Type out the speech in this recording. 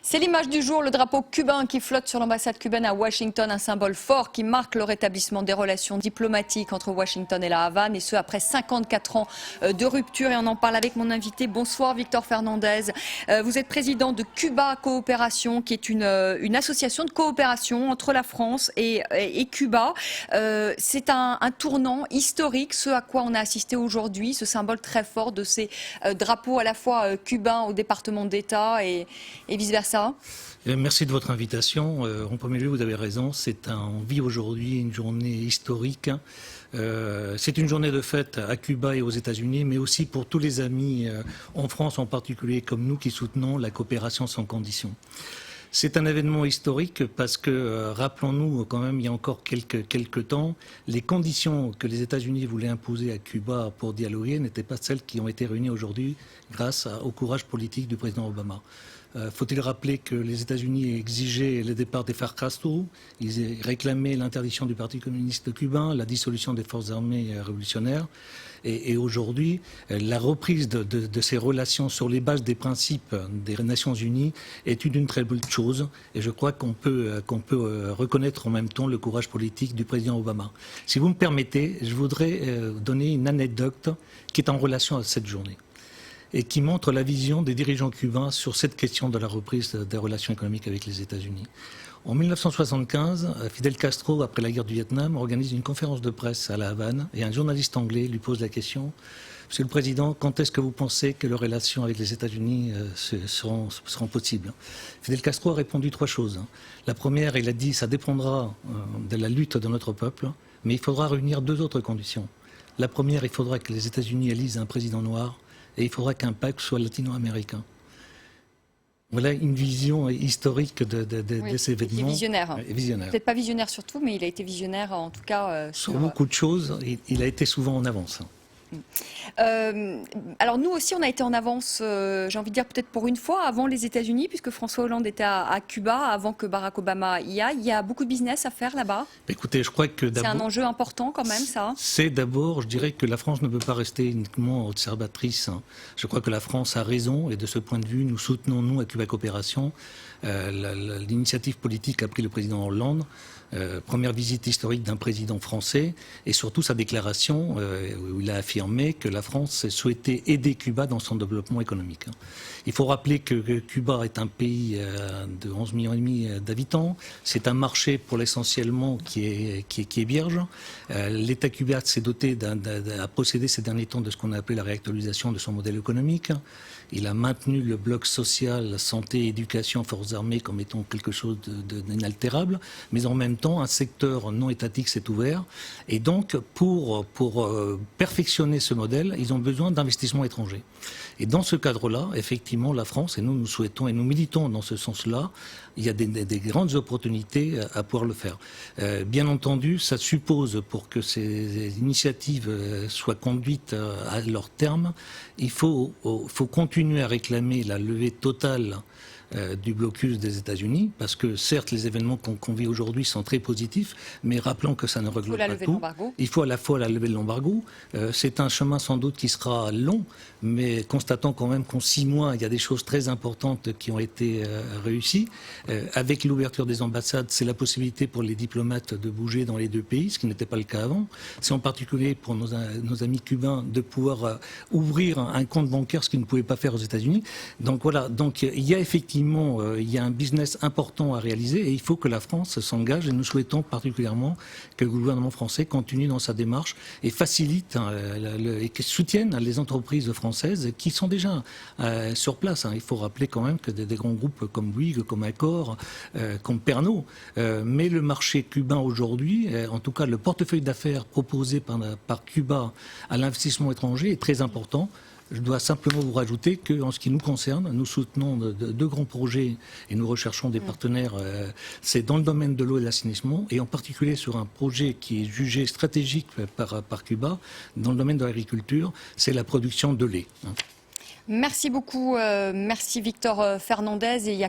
C'est l'image du jour, le drapeau cubain qui flotte sur l'ambassade cubaine à Washington, un symbole fort qui marque le rétablissement des relations diplomatiques entre Washington et la Havane, et ce après 54 ans de rupture. Et on en parle avec mon invité. Bonsoir Victor Fernandez. Vous êtes président de Cuba Coopération, qui est une association de coopération entre la France et Cuba. C'est un tournant historique, ce à quoi on a assisté aujourd'hui, ce symbole très fort de ces drapeaux à la fois cubains au département d'État et vice-versa. Merci de votre invitation. En premier lieu, vous avez raison, on vit aujourd'hui une journée historique. C'est une journée de fête à Cuba et aux États-Unis, mais aussi pour tous les amis en France en particulier, comme nous, qui soutenons la coopération sans condition. C'est un événement historique parce que, rappelons-nous quand même, il y a encore quelques temps, les conditions que les États-Unis voulaient imposer à Cuba pour dialoguer n'étaient pas celles qui ont été réunies aujourd'hui grâce au courage politique du président Obama. Faut-il rappeler que les États-Unis exigeaient le départ des Fidel Castro, ils réclamaient l'interdiction du Parti communiste cubain, la dissolution des forces armées révolutionnaires. Et aujourd'hui, la reprise de ces relations sur les bases des principes des Nations Unies est une très bonne chose. Et je crois qu'on peut reconnaître en même temps le courage politique du président Obama. Si vous me permettez, je voudrais donner une anecdote qui est en relation à cette journée et qui montre la vision des dirigeants cubains sur cette question de la reprise des relations économiques avec les États-Unis. En 1975, Fidel Castro, après la guerre du Vietnam, organise une conférence de presse à La Havane et un journaliste anglais lui pose la question « Monsieur le Président, quand est-ce que vous pensez que les relations avec les États-Unis seront possibles ?» Fidel Castro a répondu trois choses. La première, il a dit « Ça dépendra de la lutte de notre peuple, mais il faudra réunir deux autres conditions. La première, il faudra que les États-Unis élisent un président noir, et il faudra qu'un pacte soit latino-américain. » Voilà une vision historique de ces événements. Il est visionnaire. Visionnaire. Peut-être pas visionnaire sur tout, mais il a été visionnaire en tout cas sur beaucoup de choses. Il a été souvent en avance. Alors nous aussi on a été en avance, j'ai envie de dire peut-être pour une fois, avant les États-Unis, puisque François Hollande était à Cuba avant que Barack Obama y aille. Il y a beaucoup de business à faire là-bas. Écoutez, je crois que d'abord, c'est un enjeu important quand même, ça. C'est d'abord, je dirais que la France ne peut pas rester uniquement observatrice. Je crois que la France a raison, et de ce point de vue, nous soutenons, nous, à Cuba Coopération, l'initiative politique qu'a pris le président Hollande. Première visite historique d'un président français, et surtout sa déclaration où il a affirmé que la France souhaitait aider Cuba dans son développement économique. Il faut rappeler que Cuba est un pays de 11,5 millions d'habitants. C'est un marché pour l'essentiellement qui est vierge. L'État cubain s'est doté, a procédé ces derniers temps de ce qu'on a appelé la réactualisation de son modèle économique. Il a maintenu le bloc social, santé, éducation, forces armées comme étant quelque chose d'inaltérable, mais en même temps, un secteur non étatique s'est ouvert. Et donc, pour perfectionner ce modèle, ils ont besoin d'investissements étrangers. Et dans ce cadre-là, effectivement, la France, et nous souhaitons et nous militons dans ce sens-là, il y a des grandes opportunités à pouvoir le faire. Bien entendu, ça suppose, pour que ces initiatives soient conduites à leur terme, il faut continuer à réclamer la levée totale du blocus des États-Unis, parce que certes les événements qu'on vit aujourd'hui sont très positifs, mais rappelons que ça ne règle pas tout. Il faut à la fois la levée de l'embargo. C'est un chemin sans doute qui sera long, mais constatons quand même qu'en 6 mois, il y a des choses très importantes qui ont été réussies. Avec l'ouverture des ambassades, c'est la possibilité pour les diplomates de bouger dans les deux pays, ce qui n'était pas le cas avant. C'est en particulier pour nos amis cubains de pouvoir ouvrir un compte bancaire, ce qu'ils ne pouvaient pas faire aux États-Unis. Donc voilà, donc il y a effectivement il y a un business important à réaliser et il faut que la France s'engage, et nous souhaitons particulièrement que le gouvernement français continue dans sa démarche et facilite et soutienne les entreprises françaises qui sont déjà sur place. Il faut rappeler quand même que des grands groupes comme Bouygues, comme Accor, comme Pernod, mais le marché cubain aujourd'hui, en tout cas le portefeuille d'affaires proposé par Cuba à l'investissement étranger est très important. Je dois simplement vous rajouter qu'en ce qui nous concerne, nous soutenons deux grands projets et nous recherchons des partenaires. C'est dans le domaine de l'eau et de l'assainissement, et en particulier sur un projet qui est jugé stratégique par Cuba, dans le domaine de l'agriculture, c'est la production de lait. Merci beaucoup, merci Victor Fernandez. Et il y a